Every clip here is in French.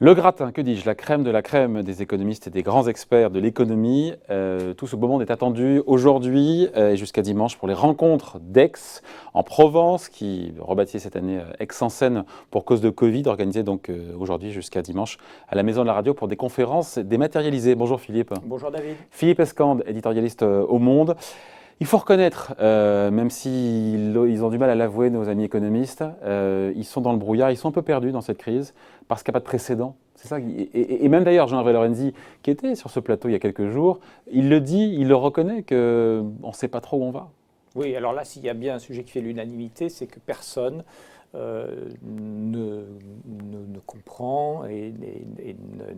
Le gratin, que dis-je, la crème de la crème des économistes et des grands experts de l'économie. Tout ce beau monde est attendu aujourd'hui et jusqu'à dimanche pour les rencontres d'Aix en Provence, qui rebaptisé cette année Aix en scène pour cause de Covid, organisées donc aujourd'hui jusqu'à dimanche à la Maison de la Radio pour des conférences dématérialisées. Bonjour Philippe. Bonjour David. Philippe Escande, éditorialiste au Monde. Il faut reconnaître, même s'ils ont du mal à l'avouer, nos amis économistes, ils sont dans le brouillard, ils sont un peu perdus dans cette crise, parce qu'il n'y a pas de précédent. C'est ça. Et même d'ailleurs, Jean-Hervé Lorenzi, qui était sur ce plateau il y a quelques jours, il le dit, il le reconnaît, qu'on ne sait pas trop où on va. Oui, alors là, s'il y a bien un sujet qui fait l'unanimité, c'est que personne ne comprend et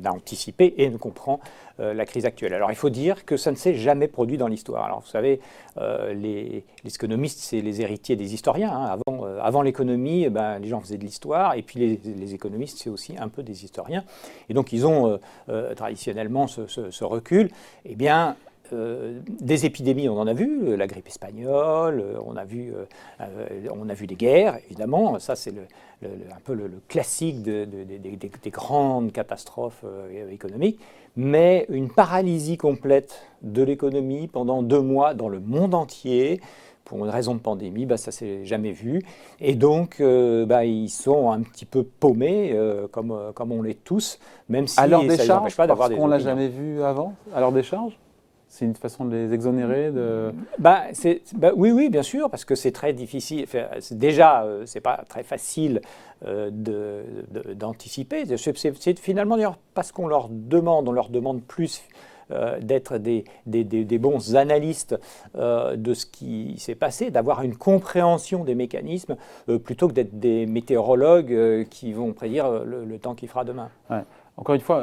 n'a anticipé et ne comprend la crise actuelle. Alors il faut dire que ça ne s'est jamais produit dans l'histoire. Alors vous savez, les économistes, c'est les héritiers des historiens. Hein. Avant l'économie, les gens faisaient de l'histoire, et puis les économistes, c'est aussi un peu des historiens. Et donc ils ont traditionnellement ce recul. Eh bien, des épidémies, on en a vu, la grippe espagnole, on a vu des guerres, évidemment. Ça, c'est un peu le classique des grandes catastrophes économiques. Mais une paralysie complète de l'économie pendant 2 mois dans le monde entier, pour une raison de pandémie, ça ne s'est jamais vu. Et donc, ils sont un petit peu paumés, comme on l'est tous, même si ça ne les empêche pas d'avoir des opinions. Parce qu'on ne l'a jamais vu avant, à leur décharge ? C'est une façon de les exonérer oui, bien sûr, parce que c'est très difficile. Déjà, ce n'est pas très facile d'anticiper. C'est finalement d'ailleurs parce qu'on leur demande plus d'être des bons analystes de ce qui s'est passé, d'avoir une compréhension des mécanismes, plutôt que d'être des météorologues qui vont prédire le temps qu'il fera demain. Ouais. Encore une fois,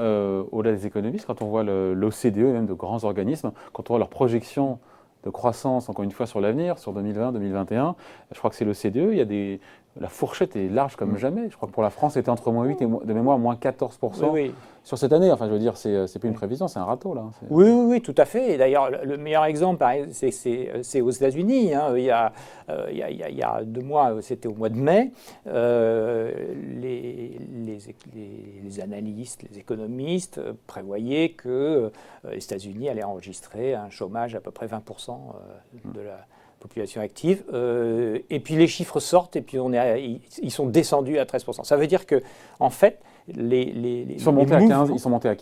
au-delà des économistes, quand on voit l'OCDE et même de grands organismes, quand on voit leurs projections de croissance, encore une fois, sur l'avenir, sur 2020, 2021, je crois que c'est l'OCDE, la fourchette est large comme jamais. Je crois que pour la France, c'était entre moins 8 et de mémoire, moins 14% oui. Sur cette année. Enfin, je veux dire, c'est plus une prévision, c'est un râteau, là. Oui, tout à fait. Et d'ailleurs, le meilleur exemple, c'est aux États-Unis. Hein. Il y a 2 mois, c'était au mois de mai, les analystes, les économistes prévoyaient que les États-Unis allaient enregistrer un chômage à peu près 20% de la population active, et puis les chiffres sortent, et puis ils sont descendus à 13%. Ça veut dire que, en fait, ils sont montés à 15. Ils sont montés à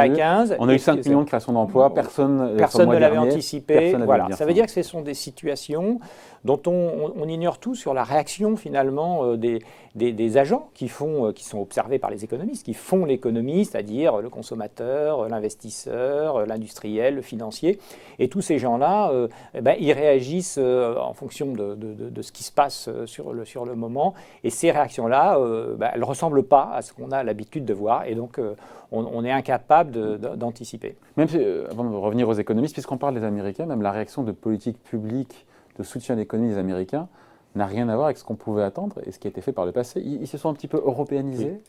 15. On a eu 5 millions de créations d'emplois. Personne ne l'avait anticipé. Voilà. Ça veut dire que ce sont des situations dont on ignore tout sur la réaction finalement des agents qui sont observés par les économistes, qui font l'économie, c'est-à-dire le consommateur, l'investisseur, l'industriel, le financier. Et tous ces gens-là, ils réagissent en fonction de ce qui se passe sur le moment. Et ces réactions-là, elles ne ressemblent pas à ce qu'on a l'habitude de voir. Et donc, on est incapable d'anticiper. Même avant de revenir aux économistes, puisqu'on parle des Américains, même la réaction de politique publique de soutien à l'économie des Américains n'a rien à voir avec ce qu'on pouvait attendre et ce qui a été fait par le passé. Ils se sont un petit peu européanisés.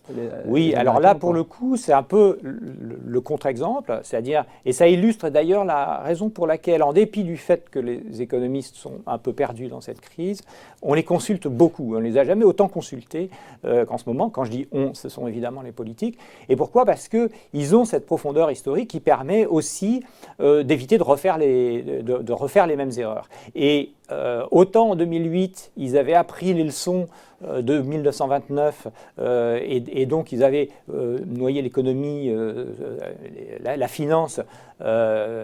Oui, alors là, pour le coup, c'est un peu le contre-exemple, c'est-à-dire, et ça illustre d'ailleurs la raison pour laquelle, en dépit du fait que les économistes sont un peu perdus dans cette crise, on les consulte beaucoup. On ne les a jamais autant consultés qu'en ce moment. Quand je dis « on », ce sont évidemment les politiques. Et pourquoi ? Parce qu'ils ont cette profondeur historique qui permet aussi d'éviter de refaire les mêmes erreurs. Et autant en 2008, ils avaient appris les leçons de 1929 et donc ils avaient noyé l'économie, la finance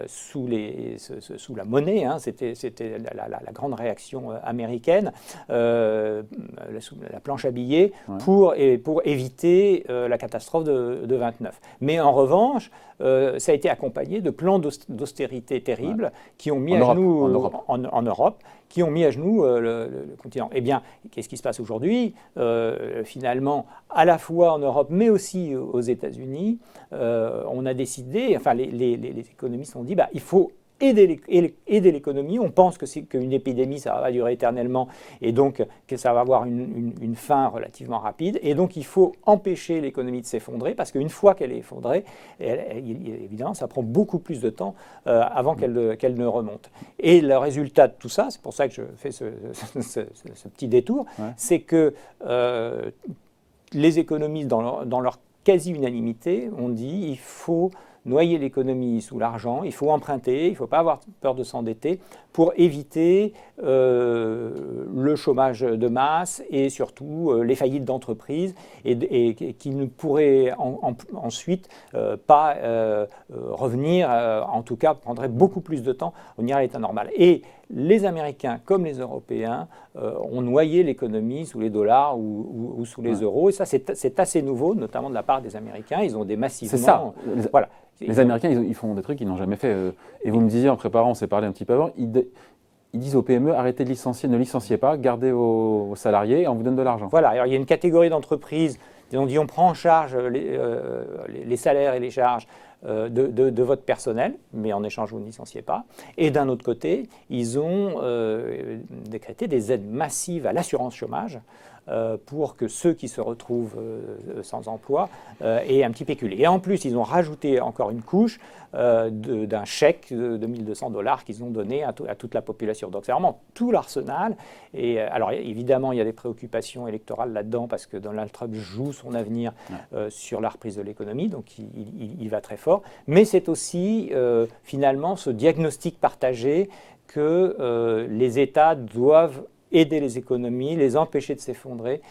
sous la monnaie, hein, c'était la grande réaction américaine, sous la planche à billets, pour éviter la catastrophe de 29. Mais en revanche, ça a été accompagné de plans d'austérité terribles qui ont mis à genoux en Europe, qui ont mis à genoux le continent. Eh bien, qu'est-ce qui se passe aujourd'hui ? Finalement, à la fois en Europe, mais aussi aux États-Unis, on a décidé, enfin les économistes ont dit, il faut aider l'économie. On pense qu'une épidémie, ça va durer éternellement et donc que ça va avoir une fin relativement rapide. Et donc, il faut empêcher l'économie de s'effondrer parce qu'une fois qu'elle est effondrée, évidemment, ça prend beaucoup plus de temps avant qu'elle ne remonte. Et le résultat de tout ça, c'est pour ça que je fais ce petit détour, c'est que les économistes, dans leur quasi-unanimité, ont dit il faut noyer l'économie sous l'argent, il faut emprunter, il ne faut pas avoir peur de s'endetter pour éviter le chômage de masse et surtout les faillites d'entreprises et qui ne pourraient ensuite pas revenir, en tout cas prendrait beaucoup plus de temps à revenir à l'état normal. Et les Américains comme les Européens ont noyé l'économie sous les dollars ou sous les euros. Et ça, c'est assez nouveau, notamment de la part des Américains. Ils ont des massivement... C'est ça. Voilà. Les Américains, ils font des trucs qu'ils n'ont jamais fait. Et vous me disiez, en préparant, on s'est parlé un petit peu avant, ils disent aux PME, arrêtez de licencier, ne licenciez pas, gardez vos salariés et on vous donne de l'argent. Voilà, alors il y a une catégorie d'entreprises, on dit on prend en charge les salaires et les charges de votre personnel, mais en échange, vous ne licenciez pas. Et d'un autre côté, ils ont décrété des aides massives à l'assurance chômage pour que ceux qui se retrouvent sans emploi aient un petit pécule. Et en plus, ils ont rajouté encore une couche d'un chèque de $1 qu'ils ont donné à toute la population. Donc c'est vraiment tout l'arsenal. Et alors évidemment, il y a des préoccupations électorales là-dedans parce que Donald Trump joue son avenir sur la reprise de l'économie, donc il va très fort. Mais c'est aussi finalement ce diagnostic partagé que les États doivent aider les économies, les empêcher de s'effondrer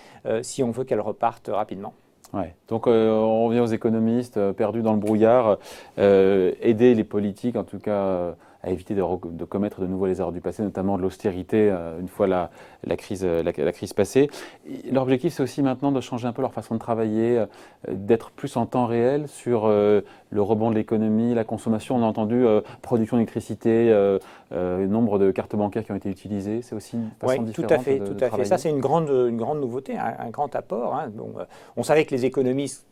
si on veut qu'elles repartent rapidement. Ouais. Donc on revient aux économistes perdus dans le brouillard, aider les politiques en tout cas à éviter de commettre de nouveau les erreurs du passé, notamment de l'austérité une fois la crise passée. Leur objectif, c'est aussi maintenant de changer un peu leur façon de travailler, d'être plus en temps réel sur le rebond de l'économie, la consommation. On a entendu production d'électricité, nombre de cartes bancaires qui ont été utilisées. C'est aussi une façon différente de travailler. Tout à fait. Ça, c'est une grande nouveauté, un grand apport. Hein. Bon, on savait que les économistes,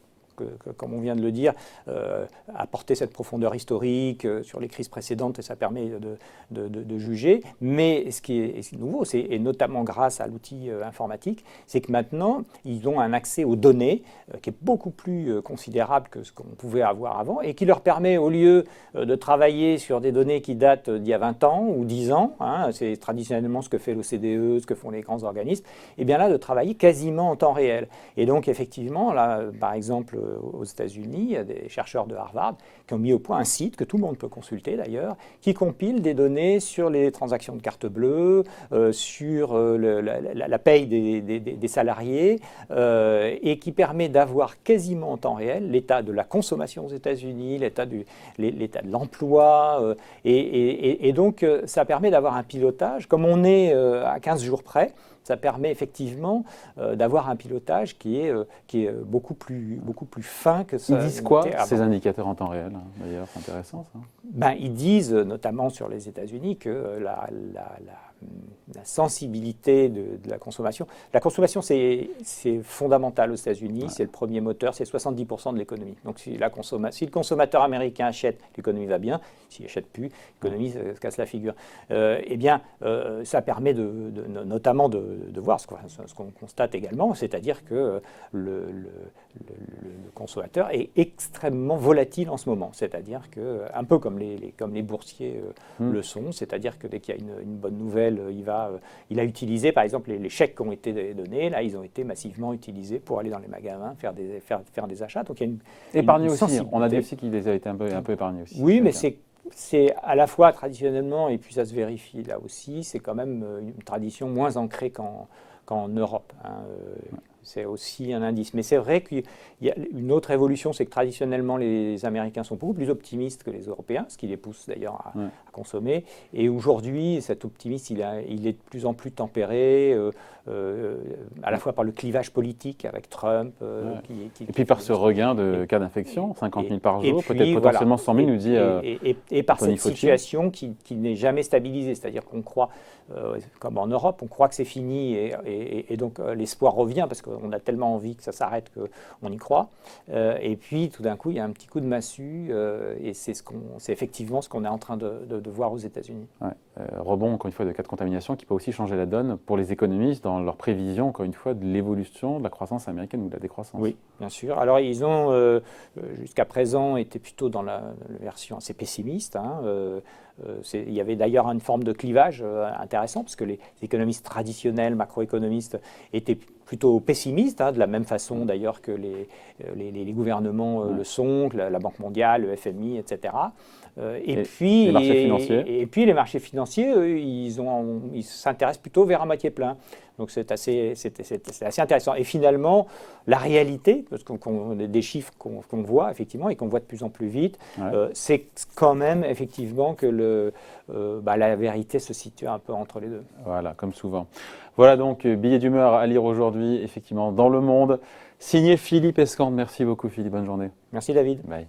comme on vient de le dire, apporter cette profondeur historique sur les crises précédentes et ça permet de juger. Mais ce qui est nouveau, et notamment grâce à l'outil informatique, c'est que maintenant, ils ont un accès aux données qui est beaucoup plus considérable que ce qu'on pouvait avoir avant et qui leur permet, au lieu de travailler sur des données qui datent d'il y a 20 ans ou 10 ans, hein, c'est traditionnellement ce que fait l'OCDE, ce que font les grands organismes, et bien là, de travailler quasiment en temps réel. Et donc, effectivement, là, par exemple, aux États-Unis, il y a des chercheurs de Harvard qui ont mis au point un site que tout le monde peut consulter d'ailleurs, qui compile des données sur les transactions de carte bleue, sur la paye des salariés, et qui permet d'avoir quasiment en temps réel l'état de la consommation aux États-Unis, l'état de l'emploi, et donc ça permet d'avoir un pilotage, comme on est à 15 jours près. Ça permet effectivement d'avoir un pilotage qui est beaucoup plus fin que ça. Ils disent quoi, ces indicateurs en temps réel, d'ailleurs? C'est intéressant, ça. Ils disent, notamment sur les États-Unis, que la sensibilité de la consommation. La consommation, c'est fondamental aux États-Unis, c'est le premier moteur, c'est 70% de l'économie. Donc si le consommateur américain achète, l'économie va bien. S'il n'achète plus, l'économie se casse la figure. Ça permet notamment de voir ce qu'on constate également, c'est-à-dire que le consommateur est extrêmement volatile en ce moment. C'est-à-dire que, un peu comme les boursiers le sont, c'est-à-dire que dès qu'il y a une bonne nouvelle, il a utilisé, par exemple, les chèques qui ont été donnés, là, ils ont été massivement utilisés pour aller dans les magasins, faire des achats. Donc il y a épargnés aussi. On a dit aussi qu'ils les a été un peu épargnés aussi. Oui, mais c'est à la fois traditionnellement, et puis ça se vérifie là aussi, c'est quand même une tradition moins ancrée qu'en Europe. Hein. C'est aussi un indice. Mais c'est vrai qu'il y a une autre évolution, c'est que traditionnellement, les Américains sont beaucoup plus optimistes que les Européens, ce qui les pousse d'ailleurs à consommer. Et aujourd'hui, cet optimisme, il est de plus en plus tempéré, à la fois par le clivage politique avec Trump. Et puis par ce regain de cas d'infection, 50 000 par jour, peut-être potentiellement 100 000, nous dit et par cette situation qui n'est jamais stabilisée. C'est-à-dire qu'on croit, comme en Europe, on croit que c'est fini et donc l'espoir revient parce que qu'on a tellement envie que ça s'arrête qu'on y croit. Et puis, tout d'un coup, il y a un petit coup de massue, et c'est effectivement ce qu'on est en train de voir aux États-Unis. Ouais. Rebond, encore une fois, de cas de contamination qui peut aussi changer la donne pour les économistes dans leur prévision, encore une fois, de l'évolution de la croissance américaine ou de la décroissance. Oui, bien sûr. Alors, ils ont, jusqu'à présent, été plutôt dans la version assez pessimiste. Il y avait d'ailleurs une forme de clivage intéressant, parce que les économistes traditionnels, macroéconomistes, étaient plutôt pessimistes, de la même façon d'ailleurs que les gouvernements le sont, que la Banque mondiale, le FMI, etc. Et puis les marchés financiers. Et puis les marchés financiers, eux, ils s'intéressent plutôt vers un moitié plein. Donc c'est assez intéressant. Et finalement, la réalité, parce des chiffres qu'on voit effectivement et qu'on voit de plus en plus vite, c'est quand même effectivement que la vérité se situe un peu entre les deux. Voilà, comme souvent. Voilà donc, billet d'humeur à lire aujourd'hui, effectivement, dans Le Monde. Signé Philippe Escande. Merci beaucoup Philippe, bonne journée. Merci David. Bye.